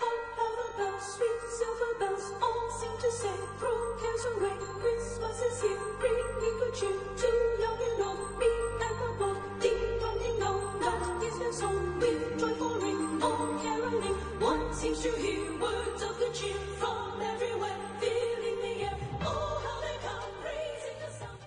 Hark how the bells, sweet silver bells, all seem to say, throw cares away. Christmas is here, bringing good cheer to young and old, me and the bold. Ding dong, that is their song, with joyful ring, all caroling. One seems to hear words of good cheer from everywhere, filling the air. Oh, how they come, raising the sound.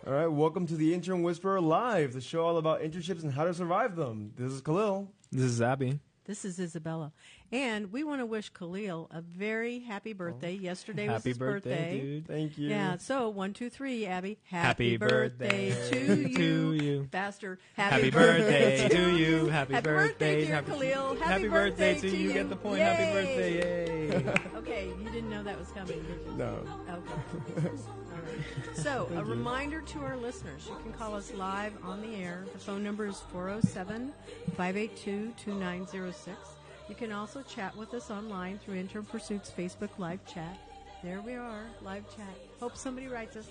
All right, welcome to the Intern Whisperer Live, the show all about internships and how to survive them. This is Khalil. This is Abby. This is Isabella. And we want to wish Khalil a very happy birthday. Yesterday was Happy his birthday, dude. Thank you. Yeah, so 1, 2, 3, Abby. Happy birthday to to you. you. Faster. Happy birthday to you. Happy Happy birthday, dear happy, Khalil. Happy birthday to you. you. Get the point. Yay. Happy birthday. Yay. Okay, you didn't know that was coming, did you? No. Okay. All right. So, a reminder to our listeners, you can call us live on the air. The phone number is 407-582-2906. You can also chat with us online through Intern Pursuit's Facebook live chat. There we are, live chat. Hope somebody writes us.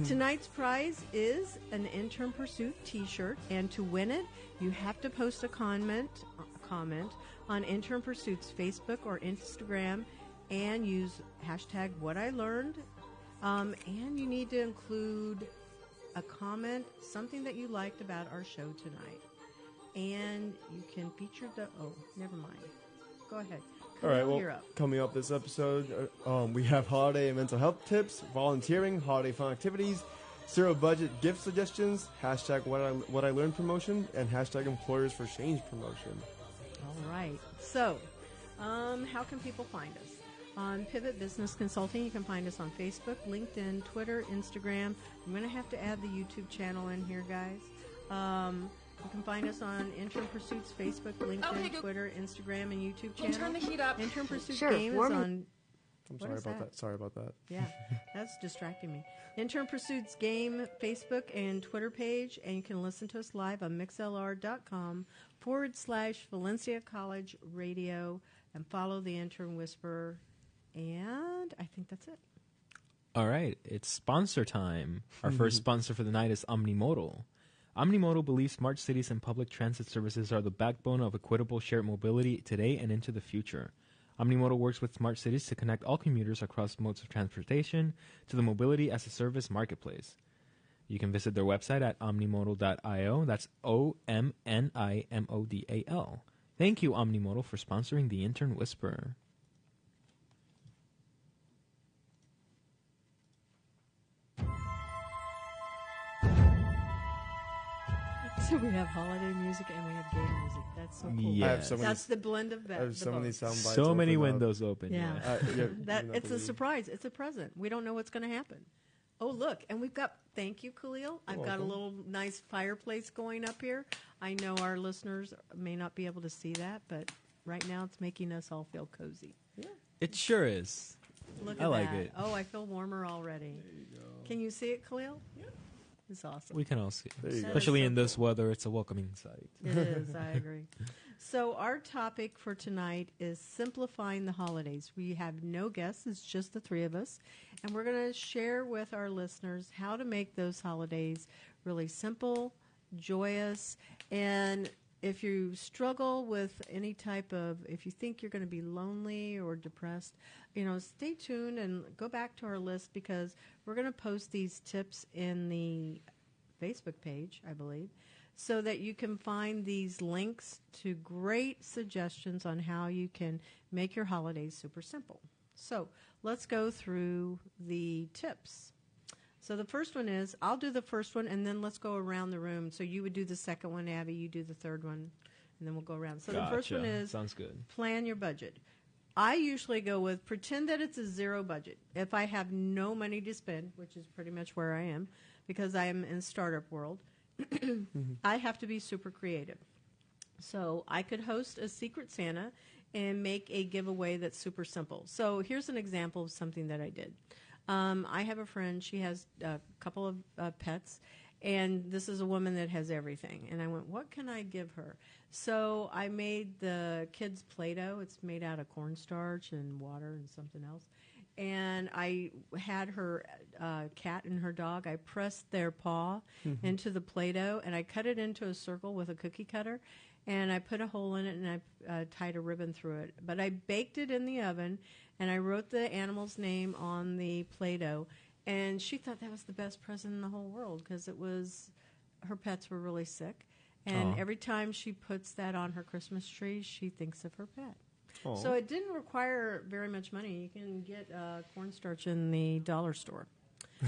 Tonight's prize is an Intern Pursuit t-shirt, and to win it, you have to post a comment on Intern Pursuit's Facebook or Instagram and use hashtag #WhatILearned. And you need to include a comment, something that you liked about our show tonight. And you can feature never mind. Go ahead. All right, You're well, up. coming up this episode, we have holiday and mental health tips, volunteering, holiday fun activities, zero budget gift suggestions, hashtag what I learned promotion, and hashtag employers for change promotion. All right. So, how can people find us? On Pivot Business Consulting, you can find us on Facebook, LinkedIn, Twitter, Instagram. I'm going to have to add the YouTube channel in here, guys. You can find us on Intern Pursuit's Facebook, LinkedIn, Twitter, Instagram, and YouTube channel. Turn the heat up. Intern Pursuit Sure, Game is on... I'm What sorry is about that? that. Sorry about that. Yeah, that's distracting me. Intern Pursuit's Game Facebook and Twitter page, and you can listen to us live on mixlr.com/Valencia College Radio, and follow the Intern Whisperer. And I think that's it. All right, it's sponsor time. Our first sponsor for the night is Omnimodal. Omnimodal believes smart cities and public transit services are the backbone of equitable shared mobility today and into the future. Omnimodal works with smart cities to connect all commuters across modes of transportation to the Mobility as a Service marketplace. You can visit their website at omnimodal.io. That's OMNIMODAL. Thank you, Omnimodal, for sponsoring the Intern Whisperer. So we have holiday music and we have game music. That's so cool. Yeah. I have so many, That's the blend of I have so many sound bites. So many open up. windows open. Yeah. Yeah, That you know, it's a believe. surprise. It's a present. We don't know what's going to happen. Oh, look, and we've got. Thank you, Khalil. I've got a welcome. little nice fireplace going up here. I know our listeners may not be able to see that, but right now it's making us all feel cozy. It sure is. Look I at like that. it. Oh, I feel warmer already. There you go. Can you see it, Khalil? Yeah. It's awesome. We can all see. There you go. Especially in this weather, it's a welcoming sight. It is, I agree. So our topic for tonight is simplifying the holidays. We have no guests, it's just the three of us. And we're going to share with our listeners how to make those holidays really simple, joyous, and if you struggle with any type of, if you think you're going to be lonely or depressed, stay tuned and go back to our list because we're going to post these tips in the Facebook page, I believe, so that you can find these links to great suggestions on how you can make your holidays super simple. So let's go through the tips. So the first one is, I'll do the first one, and then let's go around the room. So you would do the second one, Abby, you do the third one, and then we'll go around. So the first one is, Sounds good. plan your budget. I usually go with, pretend that it's a zero budget. If I have no money to spend, which is pretty much where I am, because I am in startup world, I have to be super creative. So I could host a Secret Santa and make a giveaway that's super simple. So here's an example of something that I did. I have a friend, she has a couple of pets, and this is a woman that has everything. And I went, what can I give her? So I made the kids' Play-Doh. It's made out of cornstarch and water and something else. And I had her cat and her dog. I pressed their paw into the Play-Doh, and I cut it into a circle with a cookie cutter. and I put a hole in it, and I tied a ribbon through it. But I baked it in the oven, and I wrote the animal's name on the Play-Doh, and she thought that was the best present in the whole world because it was her pets were really sick, and Aw. every time she puts that on her Christmas tree, she thinks of her pet. Aw. So it didn't require very much money. You can get cornstarch in the dollar store.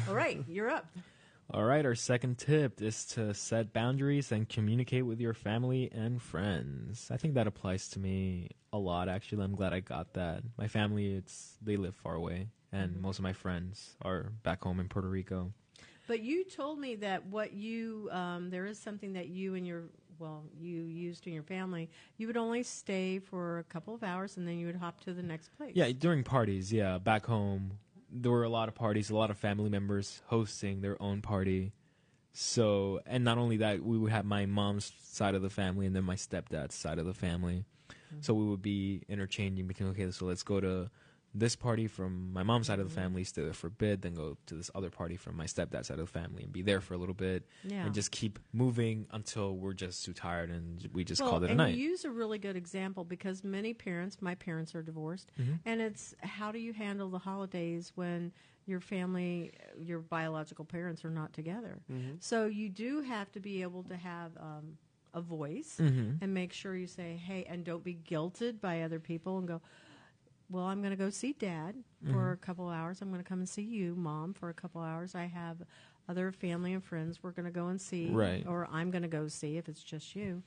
All right, you're up. All right, our second tip is to set boundaries and communicate with your family and friends. I think that applies to me a lot, actually. I'm glad I got that. My family, they live far away, and most of my friends are back home in Puerto Rico. But you told me that there is something that you and you used in your family. You would only stay for a couple of hours, and then you would hop to the next place. Yeah, during parties, back home, there were a lot of parties, a lot of family members hosting their own party. So, and not only that, we would have my mom's side of the family and then my stepdad's side of the family. So we would be interchanging between, okay, so let's go to this party from my mom's side of the family, stay there for a bit, then go to this other party from my stepdad's side of the family and be there for a little bit, and just keep moving until we're just too tired and we just call it a night. And you use a really good example because many parents, my parents are divorced, and it's how do you handle the holidays when your family, your biological parents are not together? So you do have to be able to have a voice and make sure you say, hey, and don't be guilted by other people and go, well, I'm going to go see Dad for a couple hours. I'm going to come and see you, Mom, for a couple hours. I have other family and friends we're going to go and see. Right. Or I'm going to go see if it's just you.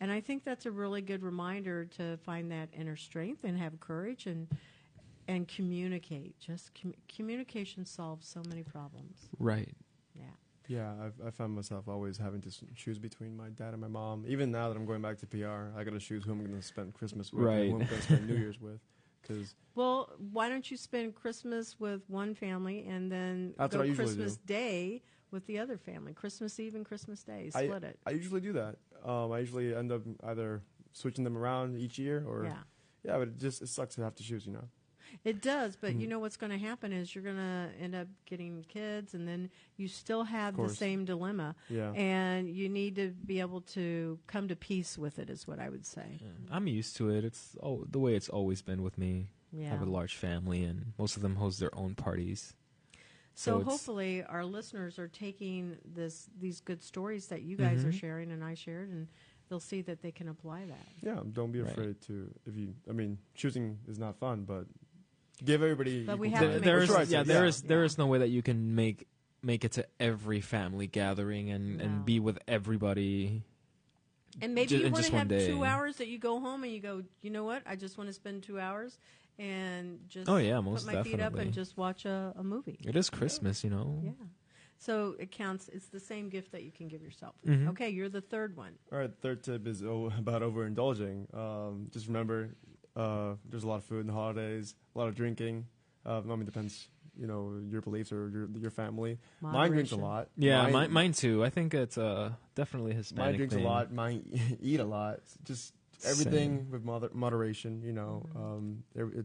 And I think that's a really good reminder to find that inner strength and have courage and communicate. Just communication solves so many problems. Right. Yeah. Yeah, I found myself always having to choose between my dad and my mom. Even now that I'm going back to PR, I got to choose who I'm going to spend Christmas with and who I'm going to spend New Year's with. Well, why don't you spend Christmas with one family and then That's go what I usually Christmas do. Day with the other family? Christmas Eve and Christmas Day, split it. I usually do that. I usually end up either switching them around each year or but it sucks to have to choose, It does, but you know what's going to happen is you're going to end up getting kids, and then you still have the same dilemma. Yeah. And you need to be able to come to peace with it, is what I would say. I'm used to it. It's the way it's always been with me. Yeah. I have a large family, and most of them host their own parties. So hopefully our listeners are taking these good stories that you guys are sharing and I shared, and they'll see that they can apply that. Yeah, don't be afraid to. Choosing is not fun, but give everybody. But we equal have to choice. make there is no way that you can make it to every family gathering and be with everybody. And maybe you in want just to one have day. 2 hours that you go home and you go, you know what? I just want to spend 2 hours and just most put my feet up definitely. and just watch a movie. It is Christmas, Yeah. So it counts. It's the same gift that you can give yourself. Mhm. Okay, you're the third one. All right, third tip is about overindulging. Just remember, there's a lot of food in the holidays, a lot of drinking. It depends, your beliefs or your family. Mine drinks a Moderation. lot. Yeah, mine too. I think it's definitely a Hispanic Mine drinks thing. a lot. Mine eat a lot. Just everything with moderation.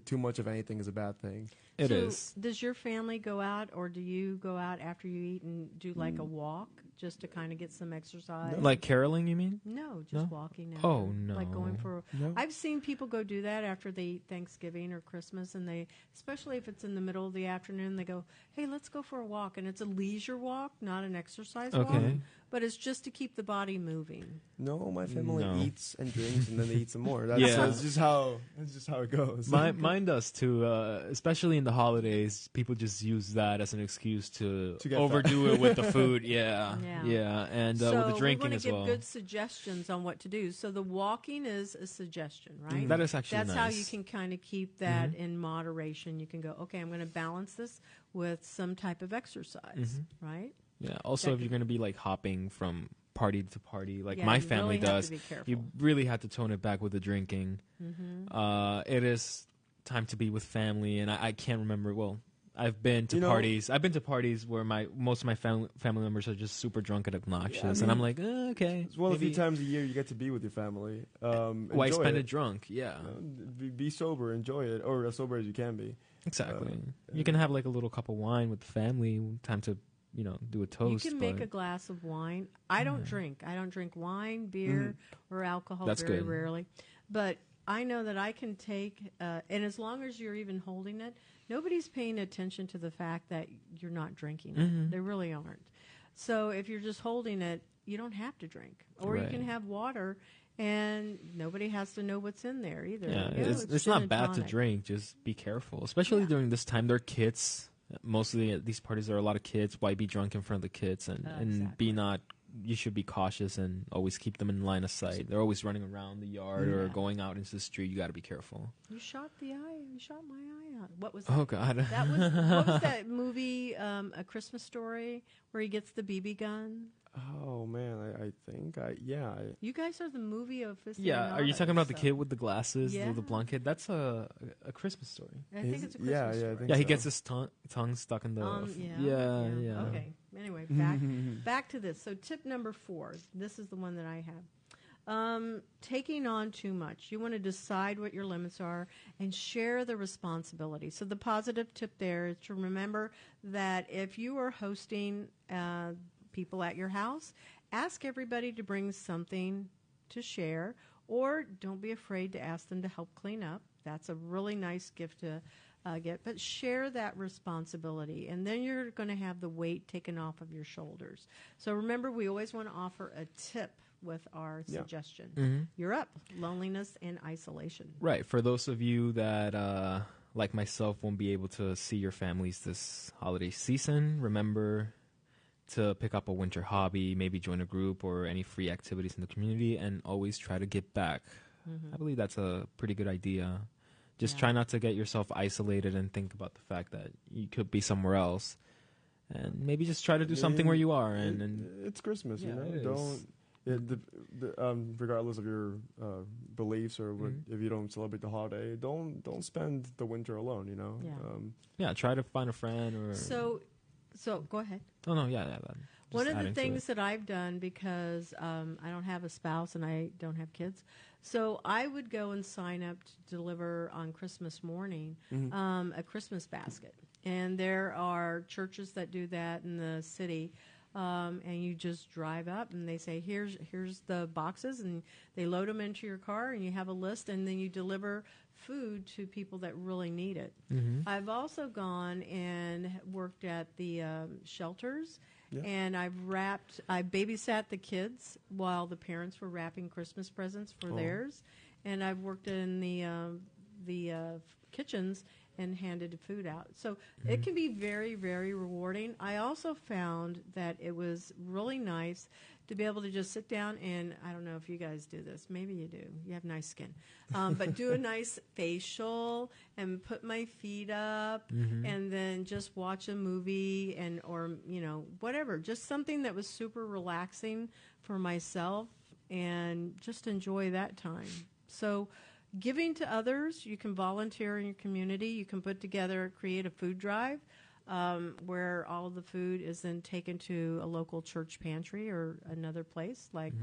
Too much of anything is a bad thing. It So is. Does your family go out, or do you go out after you eat and do like a walk just to kind of get some exercise? Like caroling, you mean? No, just No? walking out. Oh, no. Like going for. No. I've seen people go do that after they eat Thanksgiving or Christmas, and they, especially if it's in the middle of the afternoon, they go, "Hey, let's go for a walk," and it's a leisure walk, not an exercise walk, Okay. but it's just to keep the body moving. No, my family No. eats and drinks, and then they eat some more. Yeah. That's just how it goes. Mine does too. Especially in the holidays, people just use that as an excuse to get overdo it with the food. Yeah, Yeah. and So with the drinking we as want to well. give good suggestions on what to do. So the walking is a suggestion, right? That is actually That's nice. how you can kind of keep that in moderation. You can go, okay, I'm going to balance this with some type of exercise, right? Yeah. Also, that if you're going to be like hopping from party to party, like Yeah, my you family really have does, to be careful. you really have to tone it back with the drinking. It is time to be with family, and I can't remember. Well, I've been to parties. I've been to parties where most of my family members are just super drunk and obnoxious, and I'm like, okay. It's one of the maybe- few times a year you get to be with your family. Why Enjoy spend it it drunk? Yeah, Be sober, enjoy it, or as sober as you can be. exactly. You can have like a little cup of wine with the family, time to do a toast. You can make but a glass of wine. I don't drink. I don't drink wine, beer, or alcohol That's very good. rarely. But I know that I can take, and as long as you're even holding it, nobody's paying attention to the fact that you're not drinking it. They really aren't. So if you're just holding it, you don't have to drink. Or you Right. can have water, and nobody has to know what's in there either. Yeah, You know, it's gin not and bad to tonic. drink. Just be careful, especially Yeah. during this time. They're kids. Mostly at these parties, there are a lot of kids. Why be drunk in front of the kids and Exactly. be not? You should be cautious and always keep them in line of sight. They're always running around the yard or Yeah. going out into the street. You got to be careful. You shot my eye out. What was that? Oh God. That was what was that movie? A Christmas Story, where he gets the BB gun. Oh man, I think You guys are the movie of Yeah, are you talking about the so- kid with the glasses, Yeah. the blonde kid? That's a Christmas story. I think Is it's a it? Christmas Yeah, Story. I think Yeah, he so. gets his tongue stuck in the. Yeah. Okay. Anyway, back to this. So tip number 4. This is the one that I have. Taking on too much. You want to decide what your limits are and share the responsibility. So the positive tip there is to remember that if you are hosting people at your house, ask everybody to bring something to share, or don't be afraid to ask them to help clean up. That's a really nice gift to get. But share that responsibility, and then you're going to have the weight taken off of your shoulders. So remember, we always want to offer a tip with our Yeah. suggestion. You're up. Loneliness and isolation. Right. For those of you that, like myself, won't be able to see your families this holiday season, remember to pick up a winter hobby, maybe join a group or any free activities in the community, and always try to give back. I believe that's a pretty good idea. Just Yeah. try not to get yourself isolated and think about the fact that you could be somewhere else. And maybe just try to do something where you are. And It's Christmas, Yeah, you know. it is. Don't. Regardless of your beliefs or what, if you don't celebrate the holiday, don't spend the winter alone. You know. Yeah. yeah, try to find a friend or. So go ahead. Oh, no, yeah. Just One of the adding to it. things that I've done, because I don't have a spouse and I don't have kids, so I would go and sign up to deliver on Christmas morning a Christmas basket. And there are churches that do that in the city. And you just drive up and they say, here's the boxes, and they load them into your car, and you have a list, and then you deliver food to people that really need it. I've also gone and worked at the shelters, and I babysat the kids while the parents were wrapping Christmas presents for theirs, and I've worked in the kitchens and handed food out. So it can be very, very rewarding. I also found that it was really nice to be able to just sit down and, I don't know if you guys do this. Maybe you do. You have nice skin. But do a nice facial and put my feet up and then just watch a movie or whatever. Just something that was super relaxing for myself and just enjoy that time. So giving to others, you can volunteer in your community. You can create a food drive where all of the food is then taken to a local church pantry or another place like,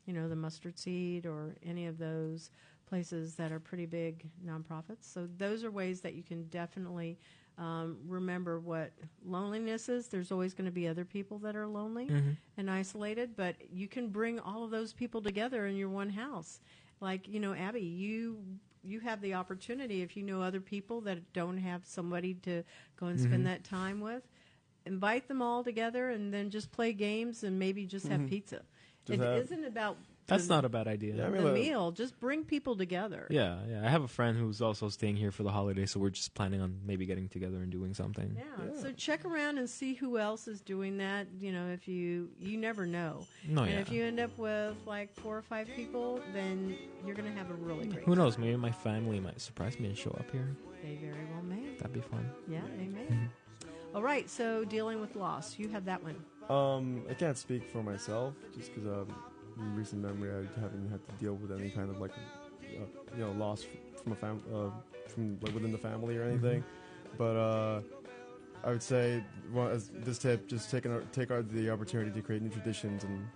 the Mustard Seed or any of those places that are pretty big nonprofits. So those are ways that you can definitely remember what loneliness is. There's always going to be other people that are lonely and isolated, but you can bring all of those people together in your one house. Like, Abby, you have the opportunity, if you know other people that don't have somebody to go and spend that time with, invite them all together and then just play games and maybe just have pizza. It isn't about That's not a bad idea. Yeah, I mean, the meal. Just bring people together. Yeah. I have a friend who's also staying here for the holidays, so we're just planning on maybe getting together and doing something. Yeah. So check around and see who else is doing that. If you never know. No, And yeah. if you end up with like 4 or 5 people, then you're going to have a really great Who time. knows? Maybe my family might surprise me and show up here. They very well may. That'd be fun. Yeah, amen. All right, so dealing with loss. You have that one. I can't speak for myself just because in recent memory I haven't had to deal with any kind of loss from from within the family or anything. But I would say as this tip, just take the opportunity to create new traditions and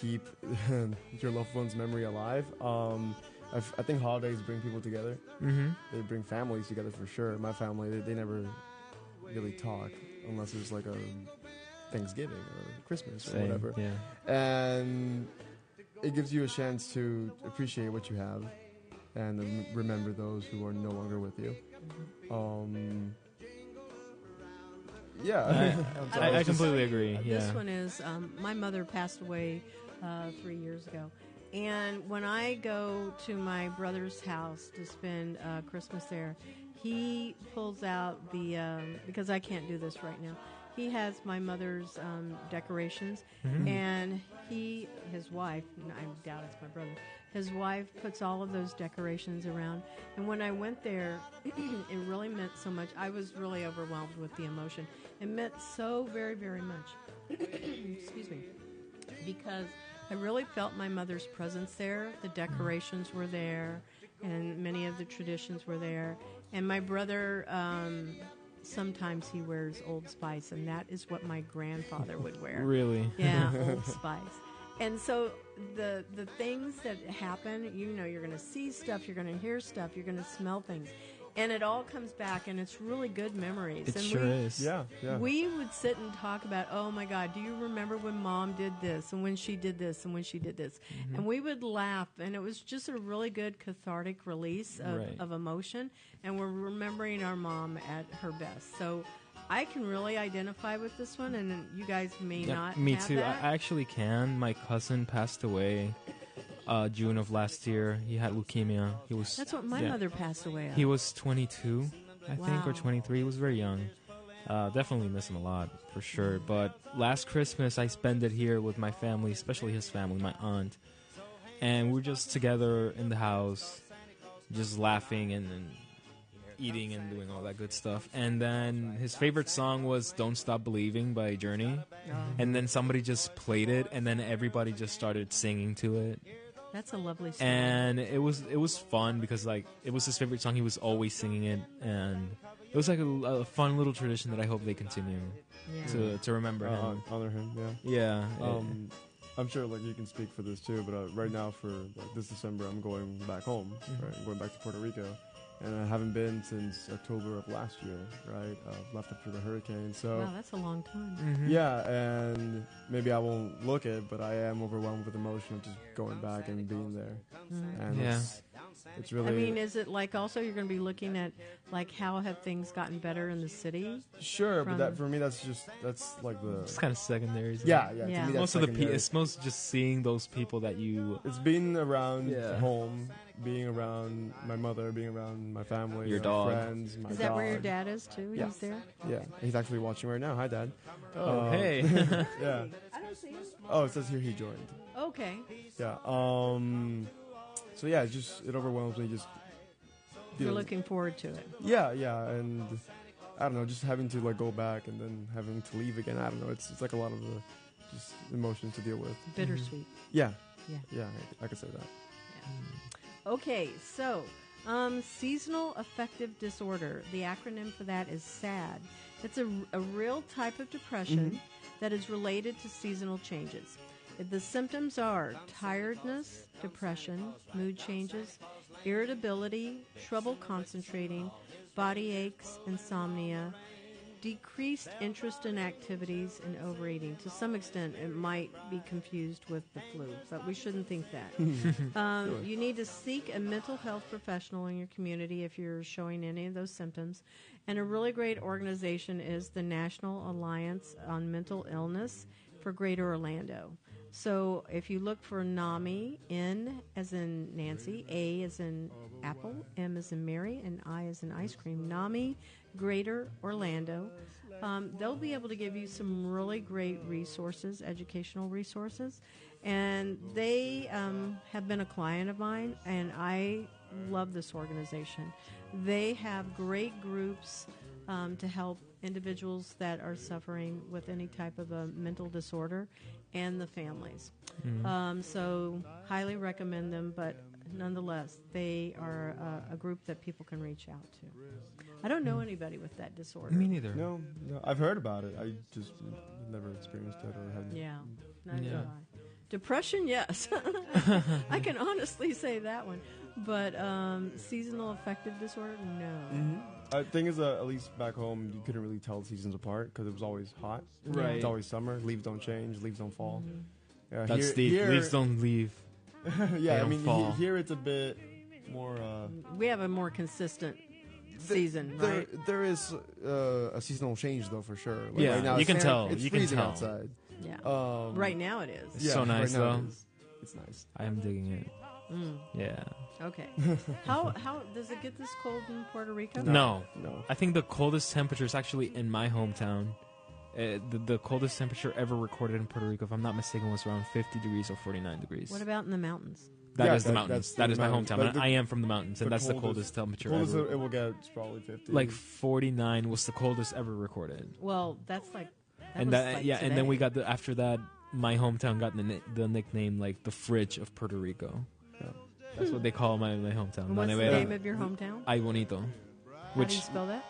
keep your loved one's memory alive. I think holidays bring people together. They bring families together for sure. My family, they never really talk unless it's like a Thanksgiving or Christmas or Same, whatever. Yeah. And it gives you a chance to appreciate what you have and remember those who are no longer with you. Yeah, I'm sorry, I it's just- completely agree. Yeah. This one is my mother passed away 3 years ago, and when I go to my brother's house to spend Christmas there, he pulls out the because I can't do this right now. He has my mother's decorations, and his wife, I doubt it's my brother, his wife puts all of those decorations around. And when I went there, it really meant so much. I was really overwhelmed with the emotion. It meant so very, very much. Excuse me. Because I really felt my mother's presence there. The decorations were there, and many of the traditions were there. And my brother, sometimes he wears Old Spice, and that is what my grandfather would wear. Really? Yeah, Old Spice. And so the things that happen, you're going to see stuff, you're going to hear stuff, you're going to smell things. And it all comes back, and it's really good memories. It and sure is. Yeah. we would sit and talk about, oh my God, do you remember when Mom did this and when she did this and when she did this? And we would laugh, and it was just a really good cathartic release of emotion. And we're remembering our mom at her best. So I can really identify with this one, and you guys may not. Me have too. That. I actually can. My cousin passed away June of last year. He had leukemia. He was. That's what my mother passed away of. He was 22, I think, or Wow. 23. He was very young. Definitely miss him a lot, for sure. But last Christmas, I spent it here with my family, especially his family, my aunt. And we're just together in the house, just laughing and eating and doing all that good stuff. And then his favorite song was Don't Stop Believing by Journey. And then somebody just played it, and then everybody just started singing to it. That's a lovely story. And it was fun because it was his favorite song. He was always singing it, and it was like a fun little tradition that I hope they continue to remember him. Honor him. Yeah. I'm sure you can speak for this too, but right now for this December I'm going back home. Right, I'm going back to Puerto Rico, and I haven't been since October of last year. Right, left after the hurricane. So wow, that's a long time. yeah, and maybe I won't look it, but I am overwhelmed with emotion of just going back and being there. And Yeah. it's really. I mean, is it also you're going to be looking at how have things gotten better in the city? sure, but from- for me that's like the. It's kind of secondary. isn't Yeah, it? yeah. Yeah. To me, that's Most of the secondary. it's most just seeing those people that you. It's being around Yeah. home, being around my mother, being around my family, Your my dog. friends, my Is that where your dog. dad is too? Yeah. He's there. Yeah, he's actually watching right now. Hi, Dad. Oh, hey. Yeah. I don't see him. Oh, it says here he joined. Okay. Yeah. So yeah, it overwhelms me. Just. You're dealing- looking forward to it. Yeah, and I don't know, just having to go back and then having to leave again. I don't know. It's like a lot of just emotions to deal with. Bittersweet. Yeah. Yeah. Yeah, I could say that. Okay, so seasonal affective disorder. The acronym for that is SAD. It's a real type of depression that is related to seasonal changes. The symptoms are tiredness, depression, mood changes, irritability, trouble concentrating, body aches, insomnia, decreased interest in activities, and overeating. To some extent, it might be confused with the flu, but we shouldn't think that. You need to seek a mental health professional in your community if you're showing any of those symptoms. And a really great organization is the National Alliance on Mental Illness for Greater Orlando. So if you look for NAMI, N as in Nancy, A as in Apple, M as in Mary, and I as in ice cream, NAMI Greater Orlando, they'll be able to give you some really great resources, educational resources. And they have been a client of mine, and I love this organization. They have great groups to help individuals that are suffering with any type of a mental disorder and the families. So highly recommend them, but nonetheless, they are a group that people can reach out to. I don't know anybody with that disorder. Me neither. No, I've heard about it. I just never experienced it or had. Yeah, neither Yeah. do I. Depression, yes. I can honestly say that one. But seasonal affective disorder, no. I think is at least back home you couldn't really tell the seasons apart because it was always hot. Right. It's always summer. Leaves don't change. Leaves don't fall. Yeah, That's the leaves don't leave. Yeah, I don't mean fall. here it's a bit more. We have a more consistent season, right? There is a seasonal change though for sure. Like, Yeah, right now you it's can tell. It's You can freezing tell. outside. Yeah. Right now it is. It's so nice, right now though. it is. It's nice. I am digging it. Yeah. Okay. How does it get this cold in Puerto Rico? No. No. I think the coldest temperature is actually in my hometown. The coldest temperature ever recorded in Puerto Rico, if I'm not mistaken, was around 50 degrees or 49 degrees. What about in the mountains? That Yeah, is the that- mountains. that's That the is my mountains. hometown. But And I am from the mountains, and that's the coldest temperature Coldest ever. it will get is probably 50. Like 49 was the coldest ever recorded. Well, that's like. And was that like yeah, and then we today. got after that, my hometown got the nickname like the fridge of Puerto Rico. Yeah. That's what they call my hometown. And what's the Nevera. name of your hometown? Ay Bonito, How do which you spell that?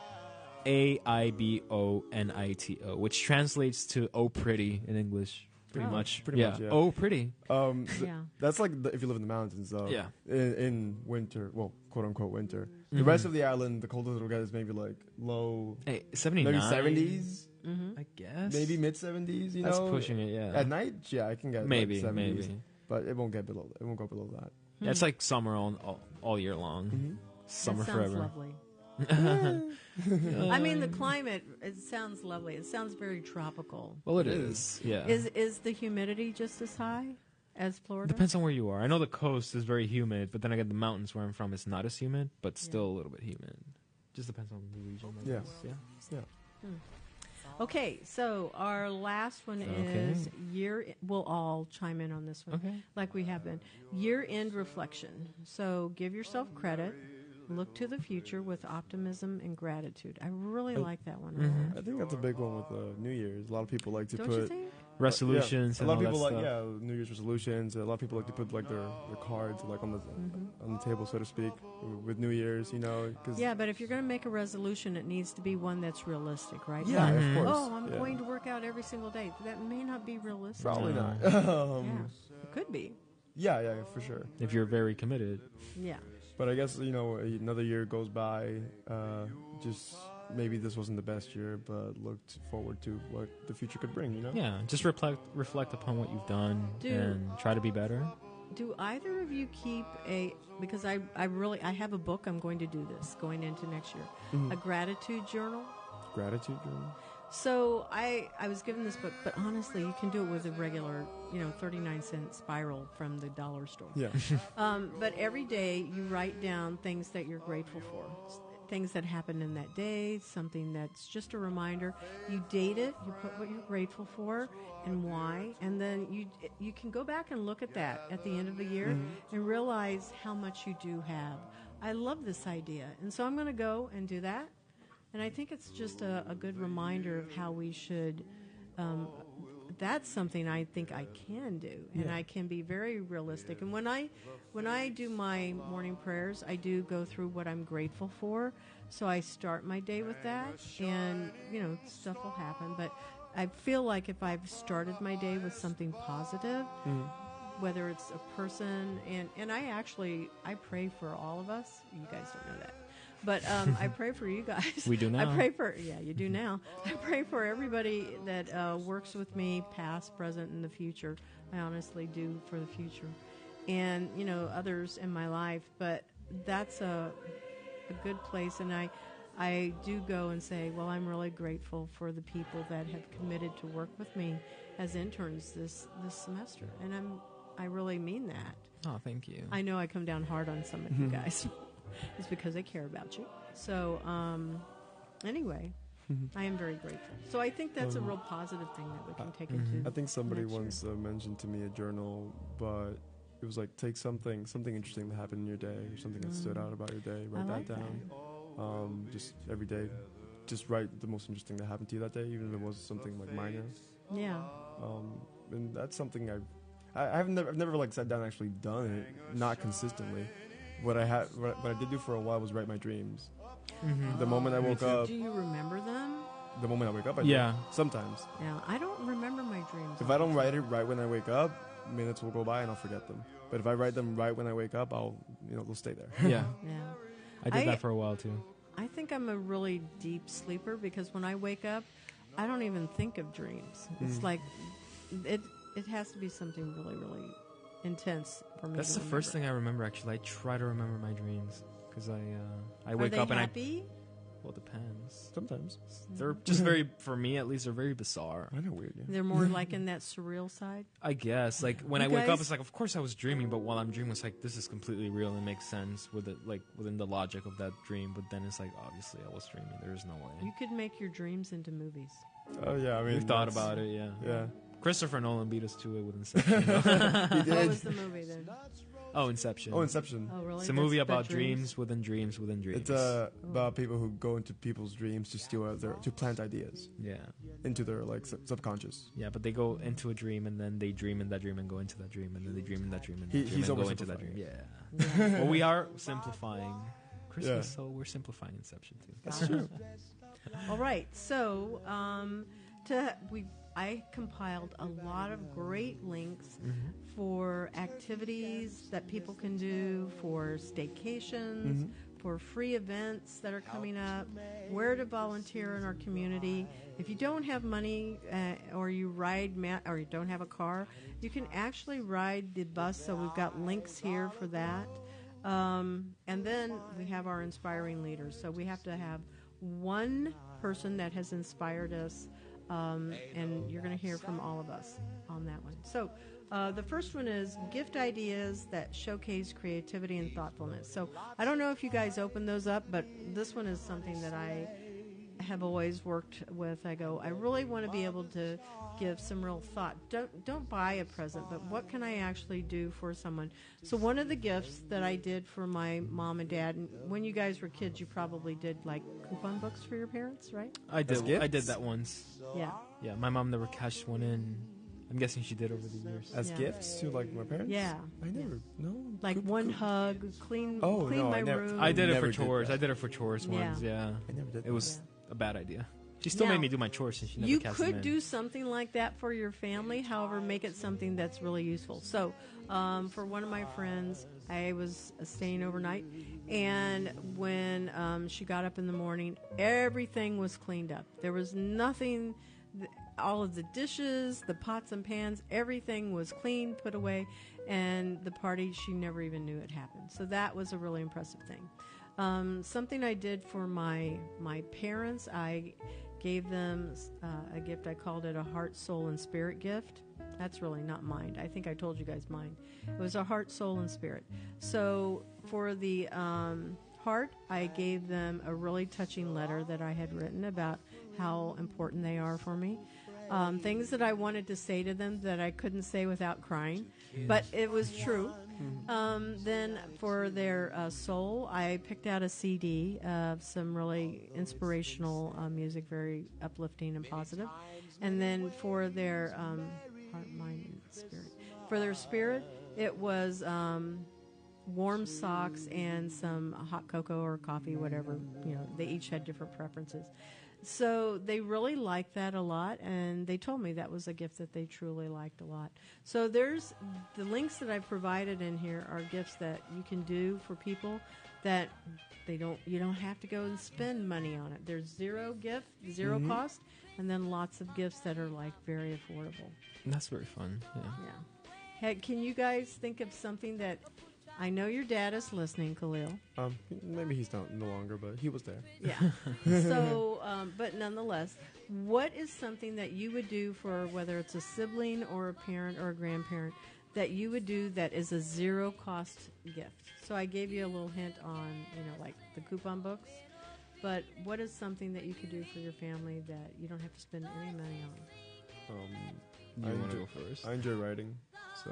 AIBONITO, which translates to "Oh pretty" in English, pretty Oh. much. Pretty much, yeah. Oh pretty. Yeah. That's like if you live in the mountains, though. Yeah. In winter, well, quote unquote winter. The Mhm. rest of the island, the coldest it'll get is maybe like low, Hey, 79. maybe 70s, I guess. maybe mid 70s. You That's know, pushing it. Yeah. At night, yeah, I can get maybe, like 70s, maybe. but it won't get below. It won't go below that. Yeah, it's like summer all year long. Mm-hmm. Summer that sounds forever. lovely. I mean, the climate, it sounds lovely. It sounds very tropical. Well, it is. Yeah. Is the humidity just as high as Florida? Depends on where you are. I know the coast is very humid, but then again, the mountains where I'm from is not as humid, but still a little bit humid. Just depends on the region. I Yeah. guess. Yeah. Yeah. Okay, so our last one is year. We'll all chime in on this one, Okay. like we have been. Year-end reflection. So give yourself credit. Look to the future with optimism and gratitude. I really like that one. Mm-hmm. I think that's a big one with New Year's. A lot of people like to Don't put you think? Resolutions. Yeah. A And lot all of people that like stuff. New Year's resolutions. A lot of people like to put like their cards like on the table, so to speak, with New Year's. You know, 'cause Yeah, but if you're going to make a resolution, it needs to be one that's realistic, right? yeah, Not, of course. oh, I'm yeah. going to work out every single day. That may not be realistic. Probably No. not. Yeah, it could be. yeah, for sure. If you're very committed. Yeah. But I guess another year goes by. Just maybe this wasn't the best year, but looked forward to what the future could bring. You know. Yeah. Just reflect upon what you've done Dude. and try to be better. Do either of you keep because I have a book, I'm going to do this going into next year, a gratitude journal. Gratitude journal. So I was given this book, but honestly, you can do it with a regular, 39-cent spiral from the dollar store. Yeah. But every day you write down things that you're grateful for, things that happened in that day, something that's just a reminder. You date it, you put what you're grateful for and why, and then you can go back and look at that at the end of the year and realize how much you do have. I love this idea, and so I'm going to go and do that. And I think it's just a good reminder of how we should. That's something I think I can do, and I can be very realistic. And when I do my morning prayers, I do go through what I'm grateful for. So I start my day with that, and stuff will happen. But I feel like if I've started my day with something positive, whether it's a person, and I pray for all of us. You guys don't know that. But I pray for you guys. We do now. I pray for, you do now. I pray for everybody that works with me, past, present, and the future. I honestly do for the future. And, others in my life. But that's a good place. And I do go and say, well, I'm really grateful for the people that have committed to work with me as interns this semester. And I really mean that. Oh, thank you. I know I come down hard on some of you guys. It's because I care about you. So, anyway, I am very grateful. So I think that's a real positive thing that we can take into. I think somebody next year. once mentioned to me a journal, but it was like take something interesting that happened in your day, or something that stood out about your day. Write like that down. Just every day, just write the most interesting that happened to you that day, even if it was something like minor. Yeah. And that's something I've never like sat down and actually done it, not consistently. What I did do for a while was write my dreams. The moment I woke up, Do you remember them? the moment I wake up, I Yeah. do. Sometimes. Yeah. I don't remember my dreams. If I don't write it right when I wake up, minutes will go by and I'll forget them. But if I write them right when I wake up, they'll stay there. Yeah, Yeah. I did that for a while too. I think I'm a really deep sleeper because when I wake up, I don't even think of dreams. It's like it has to be something really, really intense for me. That's to the first remember. thing I remember. Actually, I try to remember my dreams because I Are wake they up and happy? well, it depends. Sometimes. They're just very, for me at least, they're very bizarre. I know, weird. Yeah. They're more like in that surreal side. I guess like when You I wake up, guys- it's like of course I was dreaming, but while I'm dreaming, it's like this is completely real and makes sense with it, like within the logic of that dream. But then it's like obviously I was dreaming. There is no way. You could make your dreams into movies. Oh yeah, I mean, We've thought that's- about it, yeah. Yeah. Christopher Nolan beat us to it with Inception. He What did. was the movie then? Oh, Inception. Oh, Inception. Oh, really? It's a That's movie about about dreams within dreams within dreams. It's about people who go into people's dreams to steal to plant ideas yeah, into their like subconscious. yeah. But they go into a dream and then they dream in that dream and go into that dream and then they dream in that dream and, that dream He's and go into that dream. oversimplifying Yeah. Well, we are simplifying Christmas, Yeah. so we're simplifying Inception too. That's true. All right. So, I compiled a lot of great links for activities that people can do, for staycations, for free events that are coming up, where to volunteer in our community. If you don't have money or you or you don't have a car, you can actually ride the bus. So we've got links here for that. And then we have our inspiring leaders. So we have to have one person that has inspired us, and you're going to hear from all of us on that one. So the first one is gift ideas that showcase creativity and thoughtfulness. So I don't know if you guys open those up, but this one is something that I have always worked with. I really want to be able to give some real thought. Don't buy a present, but what can I actually do for someone? So one of the gifts that I did for my mom and dad, and when you guys were kids, you probably did like coupon books for your parents, right? I did. gifts? I did that once. Yeah. Yeah, my mom never cashed one in. I'm guessing she did over the years. As Yeah. gifts to like my parents. Yeah. I never. No. Like one hug, clean Oh, clean no, my I never- room. I did it Never for did chores. that. I did it for chores Yeah. once. Yeah, I never did. it was Yeah. a bad idea. She still Now, made me do my chores, and she never You cashed them could in. do something like that for your family. However, make it something that's really useful. So, for one of my friends, I was staying overnight, and when she got up in the morning, everything was cleaned up. There was nothing. All of the dishes, the pots and pans, everything was clean, put away, and the party, she never even knew it happened. So that was a really impressive thing. Something I did for my parents, I gave them a gift. I called it a heart, soul, and spirit gift. That's really not mine. I think I told you guys mine. It was a heart, soul, and spirit. So for the heart, I gave them a really touching letter that I had written about how important they are for me. Things that I wanted to say to them that I couldn't say without crying, but it was true. Then for their soul, I picked out a CD of some really inspirational music, very uplifting and positive. And then for their heart, mind, and spirit. For their spirit, it was warm socks and some hot cocoa or coffee, whatever. You know, they each had different preferences. So they really liked that a lot, and they told me that was a gift that they truly liked a lot. So there's the links that I've provided in here are gifts that you can do for people that you don't have to go and spend money on it. There's zero cost, and then lots of gifts that are like very affordable. That's very fun. Yeah. Yeah. Hey, can you guys think of something that I know your dad is listening, Khalil. Maybe he's not no longer, but he was there. Yeah. So, but nonetheless, what is something that you would do for whether it's a sibling or a parent or a grandparent that you would do that is a zero cost gift? So I gave you a little hint on, like the coupon books. But what is something that you could do for your family that you don't have to spend any money on? You I want to enjoy- go first? I enjoy writing, so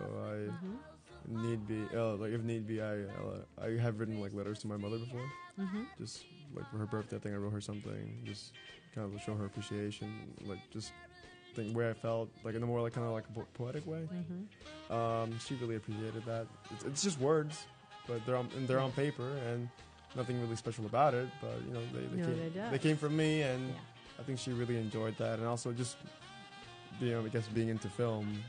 if need be, I have written like letters to my mother before. Just like for her birthday, I think I wrote her something, just kind of show her appreciation, like just think where I felt, like in a more like kind of like a poetic way. She really appreciated that. It's just words, but they're on paper and nothing really special about it. But they came from me, and Yeah. I think she really enjoyed that. And also just I guess being into film,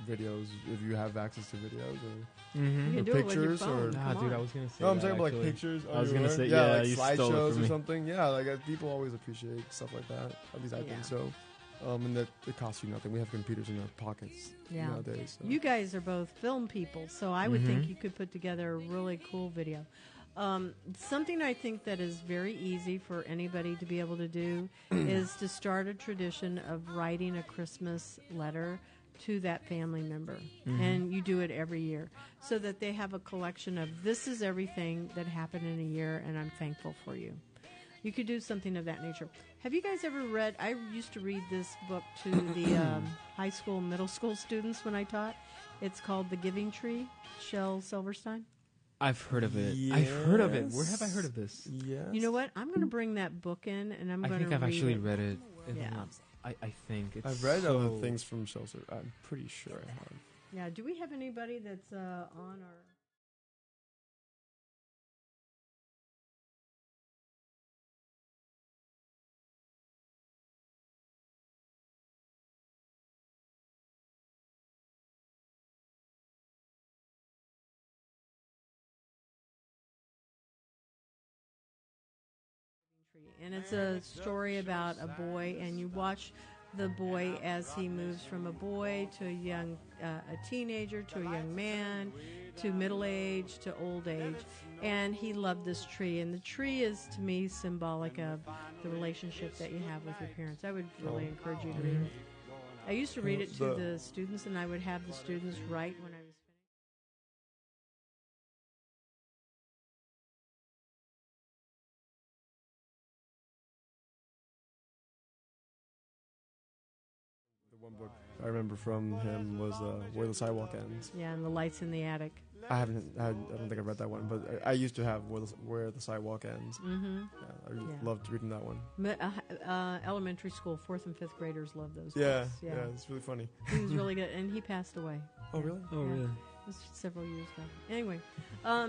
videos if you have access to videos or Mm-hmm. You can or do it with your pictures phone. or- Ah, Come dude, I on. was gonna say. No, I'm that, talking about like actually. pictures. I was gonna say, yeah, yeah, like you stole it slideshows from or me. something. Yeah, like people always appreciate stuff like that. At least I Yeah. think so. And that it costs you nothing. We have computers in our pockets Yeah. nowadays. So. You guys are both film people, so I would think Mhm. you could put together a really cool video. Something I think that is very easy for anybody to be able to do is to start a tradition of writing a Christmas letter to that family member. And you do it every year so that they have a collection of this is everything that happened in a year and I'm thankful for you. You could do something of that nature. Have you guys ever read? I used to read this book to the high school, middle school students when I taught. It's called The Giving Tree, Shel Silverstein. I've heard of it. I've heard of it. Where have I heard of this? Yes. You know what? I'm going to bring that book in, and I'm I going to think I've actually it. read it. Yeah. I think it's. I've read so, other things from Chelsea. I'm pretty sure I have. Yeah. Do we have anybody that's on our? And it's a story about a boy, and you watch the boy as he moves from a boy to a teenager, to a young man, to middle age, to old age. And he loved this tree, and the tree is to me symbolic of the relationship that you have with your parents. I would really encourage you to read it. I used to read it to the students, and I would have the students write when I was finished. The one book I remember from him was Where the Sidewalk Ends. Yeah, and the lights in the attic. I don't think I read that one, but I used to have Where the Sidewalk Ends. Mm-hmm. Yeah, I Yeah. loved reading that one. Elementary school, 4th and 5th graders love those Yeah, books. yeah, it's really funny. He was really good, and he passed away. Oh, really? Oh, Yeah. really? It was several years ago. Anyway,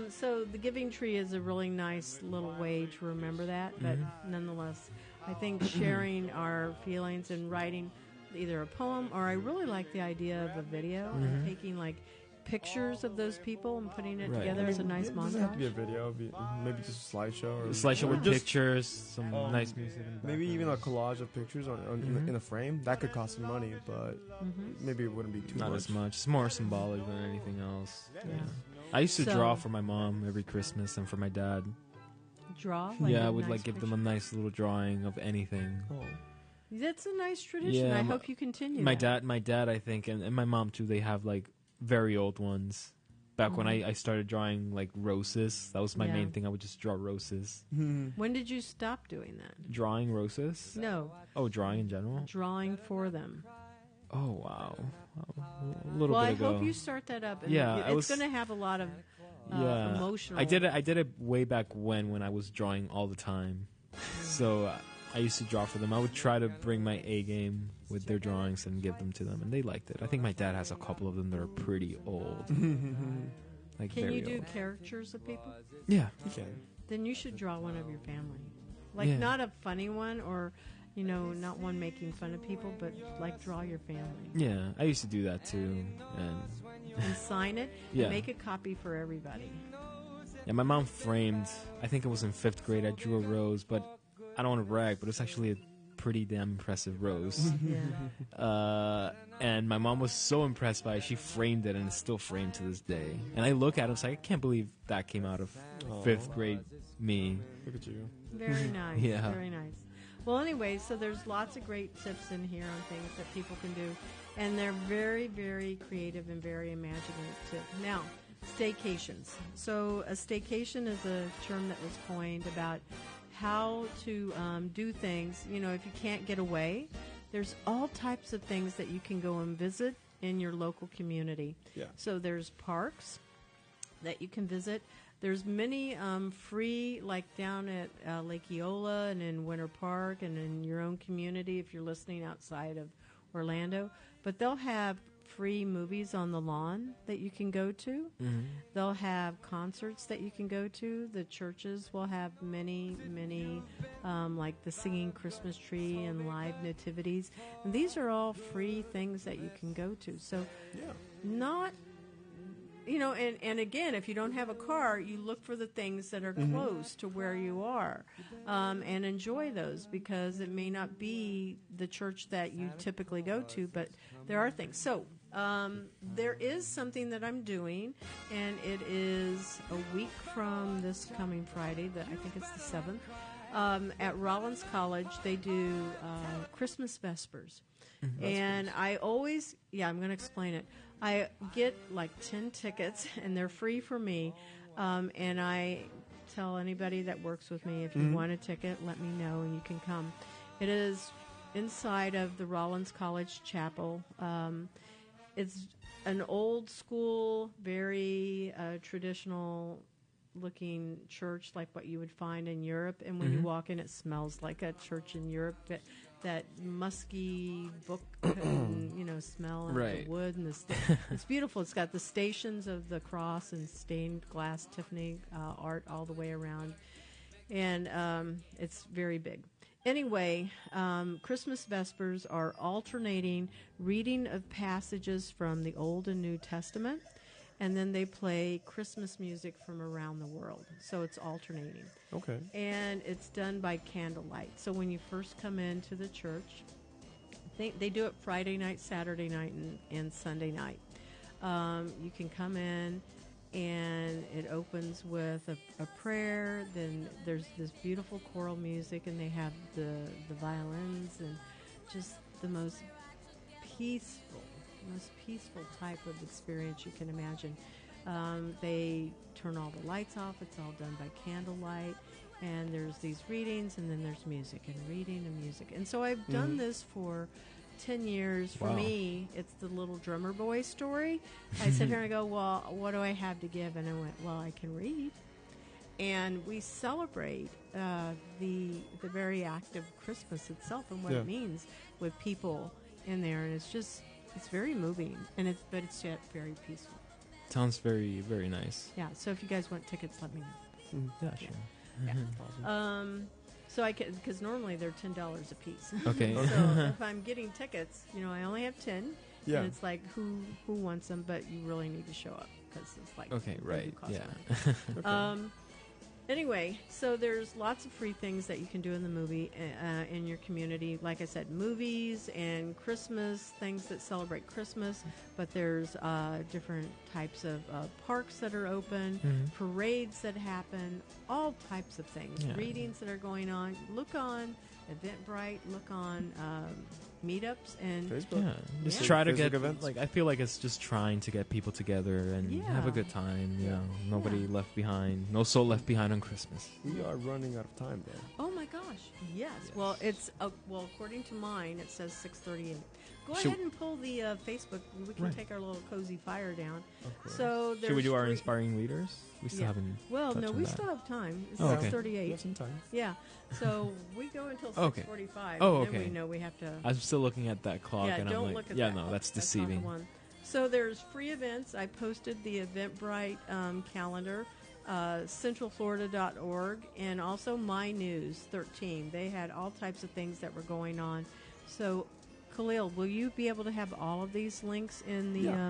so the Giving Tree is a really nice little way to remember that, but nonetheless, I think sharing our feelings and writing either a poem or I really like the idea of a video and taking like pictures of those people and putting it Right. together as a nice It doesn't have to be a montage. video. Maybe just a slideshow. Or A slideshow with just pictures, some nice music. In the maybe even a background. collage of pictures in a frame. That could cost some money, but maybe it wouldn't be too Not much. as much. It's more symbolic than anything else. Yeah. I used to So- draw for my mom every Christmas and for my dad. Draw. Yeah, I a would nice like give them a picture. nice little drawing of anything. Oh. That's a nice tradition. Yeah, I my- hope you continue. My that. dad, I think, and my mom too. They have like very old ones. Back when I started drawing like roses, that was my Yeah. main thing. I would just draw roses. When did you stop doing that? Drawing roses? No, Oh, drawing in general? drawing for them. Oh, wow. A little Well, bit I ago. hope you start that up. And Yeah, I it's was- going to have a lot of Yeah. emotional. I did it way back when I was drawing all the time. So I used to draw for them. I would try to bring my A game with their drawings and give them to them, and they liked it. I think my dad has a couple of them that are pretty old. Like Can very you do old. caricatures of people? Yeah. You can. Then you should draw one of your family, like Yeah. not a funny one or, not one making fun of people, but like draw your family Yeah, I used to do that too. And and sign it. Yeah. And make a copy for everybody. yeah, my mom framed, I think it was in 5th grade, I drew a rose, but I don't want to brag, but it was actually a pretty damn impressive rose. Yeah. And my mom was so impressed by it, she framed it, and it's still framed to this day. And I look at it, it's like, I can't believe that came out of 5th grade me. Look at you. Very nice. Yeah. Very nice. Well, anyway, so there's lots of great tips in here on things that people can do, and they're very, very creative and very imaginative. Now, staycations. So a staycation is a term that was coined about how to do things. If you can't get away, there's all types of things that you can go and visit in your local community. Yeah. So there's parks that you can visit. There's many free, like down at Lake Eola and in Winter Park and in your own community if you're listening outside of Orlando. But they'll have free movies on the lawn that you can go to. Mm-hmm. They'll have concerts that you can go to. The churches will have many, like the Singing Christmas Tree and live nativities. And these are all free things that you can go to. So, not, and again, if you don't have a car, you look for the things that are close to where you are, and enjoy those, because it may not be the church that you typically go to, but there are things. So, there is something that I'm doing, and it is a week from this coming Friday, I think it's the 7th, at Rollins College. They do Christmas Vespers. And I always, I'm going to explain it. I get like 10 tickets, and they're free for me. And I tell anybody that works with me, if you want a ticket, let me know, and you can come. It is inside of the Rollins College Chapel. It's an old school, very traditional looking church, like what you would find in Europe. And when you walk in, it smells like a church in Europe. That musky book, smell of the wood and it's beautiful. It's got the stations of the cross and stained glass Tiffany art all the way around, and it's very big. Anyway, Christmas Vespers are alternating reading of passages from the Old and New Testament, and then they play Christmas music from around the world. So it's alternating. Okay. And it's done by candlelight. So when you first come into the church, they do it Friday night, Saturday night, and Sunday night. You can come in, and it opens with a prayer. Then there's this beautiful choral music, and they have the violins, and just the most peaceful type of experience you can imagine. They turn all the lights off. It's all done by candlelight, and there's these readings, and then there's music and reading and music. And so I've done this for 10 years. For me, it's the little drummer boy story. I sit here and I go, well, what do I have to give? And I went, well, I can read. And we celebrate the very act of Christmas itself and what it means with people in there. And it's very moving, but it's yet very peaceful. Sounds very, very nice. Yeah, so if you guys want tickets, let me know. Yeah, sure. Yeah. Awesome. So I can, because normally they're $10 a piece. Okay. So if I'm getting tickets, I only have 10. Yeah. And it's like, who wants them? But you really need to show up, because it's like, Okay, right. cost Yeah. money. Anyway, so there's lots of free things that you can do in the movie, in your community. Like I said, movies and Christmas, things that celebrate Christmas. But there's different types of parks that are open, parades that happen, all types of things. Yeah. Readings that are going on. Look on Eventbrite, look on meetups, and Facebook. Yeah, just Yeah. try to Facebook get events. I feel like it's just trying to get people together and have a Yeah. good time. You Yeah. know, nobody Yeah. left behind, no soul left behind on Christmas. We are running out of time, though. oh my gosh, yes. Well, it's according to mine, it says 6:38. Go Should- ahead and pull the Facebook. We can Right. take our little cozy fire down. Of course. So Should we there's do our free- inspiring leaders? We still Yeah. haven't. Well, touched no, on we that. still have time. It's Oh, okay. We 6:38. have some time. Yeah. So we go until Okay. 6:45. Oh, and then okay. we know we have to. I'm still looking at that clock, Yeah, and don't I'm like, look at yeah, that. no, that's That's not the deceiving. one. So there's free events. I posted the Eventbrite calendar, centralflorida.org, and also My News 13. They had all types of things that were going on. So, Khalil, will you be able to have all of these links in the Yeah.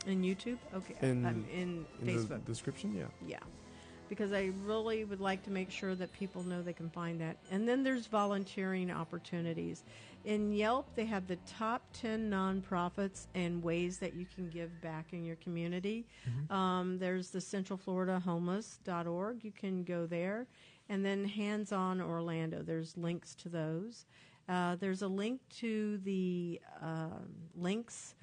in YouTube? Okay, In- in In Facebook. the description, yeah. Yeah, because I really would like to make sure that people know they can find that. And then there's volunteering opportunities. In Yelp, they have the top 10 nonprofits and ways that you can give back in your community. There's the centralfloridahomeless.org. You can go there. And then Hands On Orlando. There's links to those. There's a link to the links.com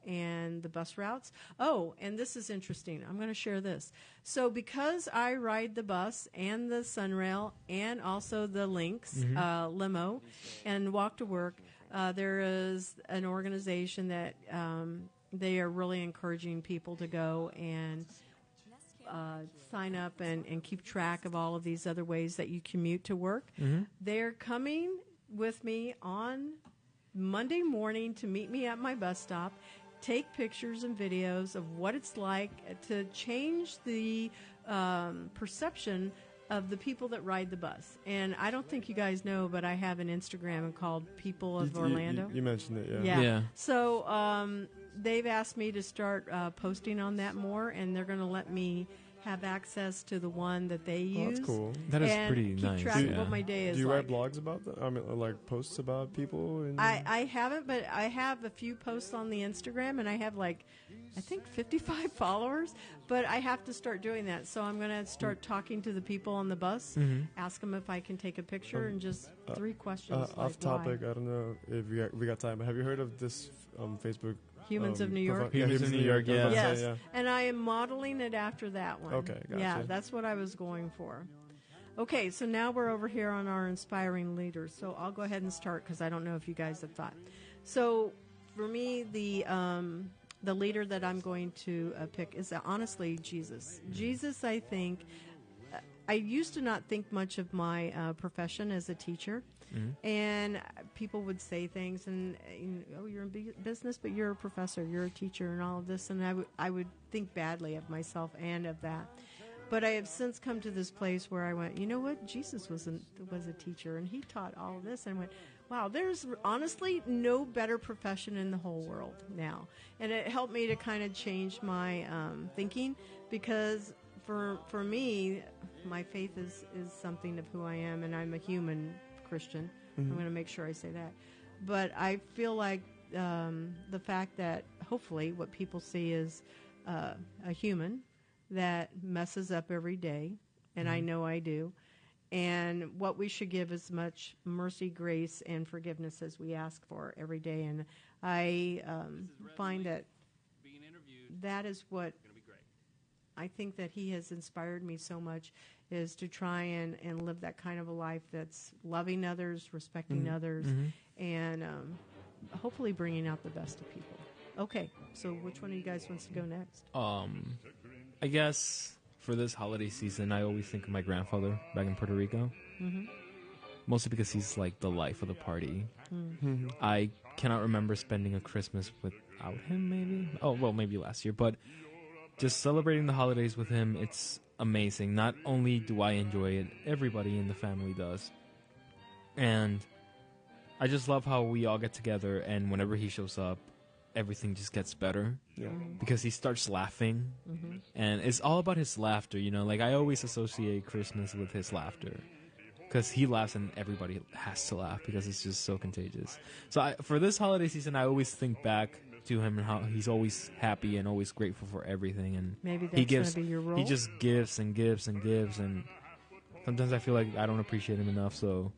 and the bus routes. Oh, and this is interesting. I'm going to share this. So because I ride the bus and the Sunrail and also the Lynx limo and walk to work, there is an organization that they are really encouraging people to go and sign up and keep track of all of these other ways that you commute to work. They're coming with me on Monday morning to meet me at my bus stop, take pictures and videos of what it's like to change the perception of the people that ride the bus. And I don't think you guys know, but I have an Instagram called People of Orlando. You mentioned it, Yeah. So they've asked me to start posting on that more, and they're going to let me have access to the one that they Oh, use. that's cool. That is and pretty keep nice. track of yeah. what my day is Do you like. write blogs about that? I mean, like posts about people? And I haven't, but I have a few posts on the Instagram, and I have I think 55 followers, but I have to start doing that. So I'm going to start talking to the people on the bus, ask them if I can take a picture, and just 3 questions. off topic, I don't know if we got time, but have you heard of this Facebook? Humans of New York? Humans of New York, yeah. Yes, Yeah. and I am modeling it after that one. Okay, gotcha. Yeah, that's what I was going for. Okay, so now we're over here on our inspiring leaders. So I'll go ahead and start because I don't know if you guys have thought. So for me, the leader that I'm going to pick is honestly Jesus. Jesus, I think, I used to not think much of my profession as a teacher. And people would say things, and oh, you're in business, but you're a professor, you're a teacher, and all of this, and I would think badly of myself and of that. But I have since come to this place where I went, you know what? Jesus was a teacher, and he taught all of this, and I went, wow, there's honestly no better profession in the whole world now, and it helped me to kind of change my thinking, because for me, my faith is something of who I am, and I'm a human Christian. I'm going to make sure I say that. But I feel like the fact that hopefully what people see is a human that messes up every day, and I know I do, and what we should give as much mercy, grace, and forgiveness as we ask for every day. And I find that is what I think that he has inspired me so much, is to try and live that kind of a life that's loving others, respecting others, and hopefully bringing out the best of people. Okay, so which one of you guys wants to go next? I guess for this holiday season, I always think of my grandfather back in Puerto Rico. Mostly because he's like the life of the party. I cannot remember spending a Christmas without him, maybe. Oh, well, maybe last year, but just celebrating the holidays with him, it's amazing. Not only do I enjoy it, everybody in the family does. And I just love how we all get together, and whenever he shows up, everything just gets better. Yeah. Because he starts laughing. And it's all about his laughter, you know? Like, I always associate Christmas with his laughter. Because he laughs and everybody has to laugh because it's just so contagious. So for this holiday season, I always think back to him and how he's always happy and always grateful for everything, and Maybe he that's gives, going to be your role. he just gives and gives and gives, and sometimes I feel like I don't appreciate him enough. So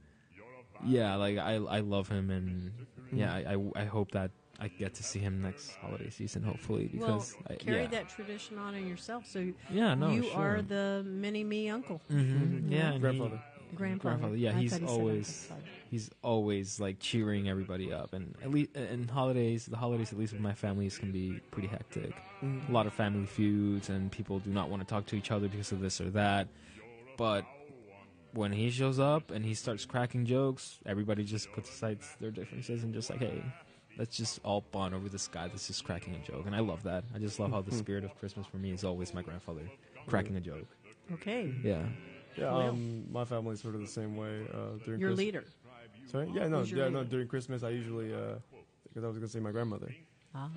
yeah, like I love him, and yeah, I hope that I get to see him next holiday season, hopefully, because carry that tradition on in yourself. So yeah, no, you sure. are the mini-me uncle. Yeah, and Grandfather. Grandfather. Yeah, I he's thought he said always uncle. he's always like cheering everybody up, and at least in holidays, the holidays at least with my families can be pretty hectic. A lot of family feuds, and people do not want to talk to each other because of this or that. But when he shows up and he starts cracking jokes, everybody just puts aside their differences and just like, hey, let's just all bond over this guy that's just cracking a joke. And I love that. I just love how the spirit of Christmas for me is always my grandfather cracking a joke. Okay. Yeah. Yeah, Well. my family's sort of the same way. During Your Christmas. leader. Sorry? Yeah, no, Who's your leader? during Christmas, I usually, because I was going to say my grandmother. Ah.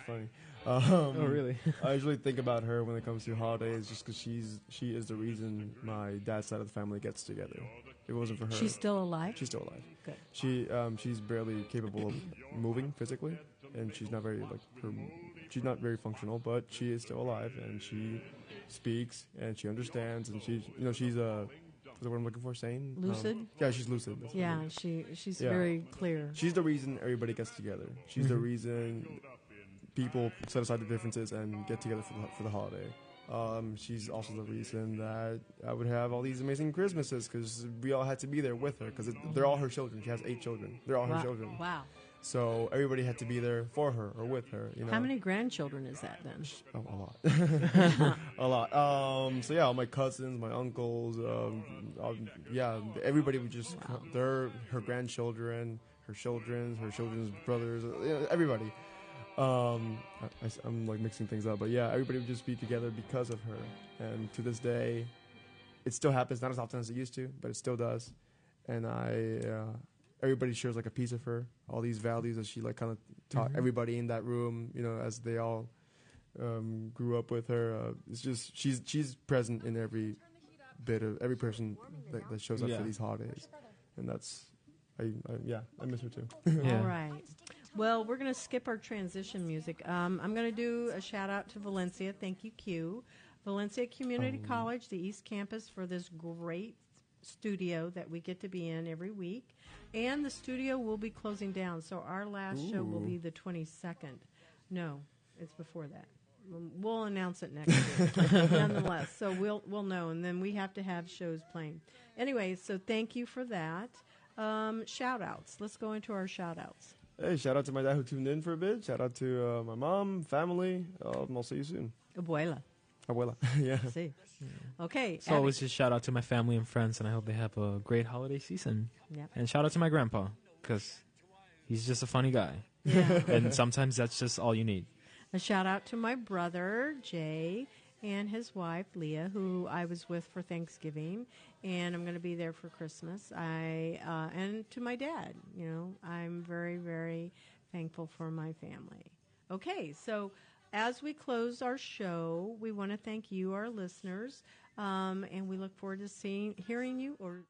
Funny. Oh, really? I usually think about her when it comes to holidays, just because she is the reason my dad's side of the family gets together. If it wasn't for her, She's still alive? she's still alive. Good. She's barely capable of moving physically, and she's not very she's not very functional, but she is still alive, and she speaks and she understands, and she's what's the word I'm looking for? Sane? Lucid? Yeah, she's lucid. That's what I Yeah, mean. she's Yeah. very clear. She's the reason everybody gets together. She's the reason people set aside their differences and get together for the holiday. She's also the reason that I would have all these amazing Christmases, because we all had to be there with her, because they're all her children. She has 8 children. They're all her children. Wow. So everybody had to be there for her or with her. You know? How many grandchildren is that then? Oh, a lot. A lot. So yeah, all my cousins, my uncles, yeah, everybody would just they're her grandchildren, her children's brothers, everybody. I'm like mixing things up, but yeah, everybody would just be together because of her. And to this day, it still happens, not as often as it used to, but it still does. And everybody shares like a piece of her, all these values that she like kind of taught everybody in that room, as they all grew up with her. It's just she's present in every bit of every person that shows up for these holidays, and that's I miss her too. Yeah. All right. Well, we're going to skip our transition music. I'm going to do a shout out to Valencia. Thank you, Q. Valencia Community College, the East Campus, for this great studio that we get to be in every week. And the studio will be closing down, so our last show will be the 22nd. No, it's before that. We'll announce it next year, nonetheless. So we'll know, and then we have to have shows playing. Anyway, so thank you for that. Shout-outs. Let's go into our shout-outs. Hey, shout out to my dad who tuned in for a bit. Shout out to my mom, family. I'll see you soon. Abuela. Abuela. Yeah. See. Okay. So always just shout out to my family and friends, and I hope they have a great holiday season. Yep. And shout out to my grandpa, because he's just a funny guy. Yeah. And sometimes that's just all you need. A shout out to my brother, Jay, and his wife, Leah, who I was with for Thanksgiving, and I'm going to be there for Christmas. And to my dad, I'm very, very thankful for my family. Okay, so as we close our show, we want to thank you, our listeners, and we look forward to hearing you or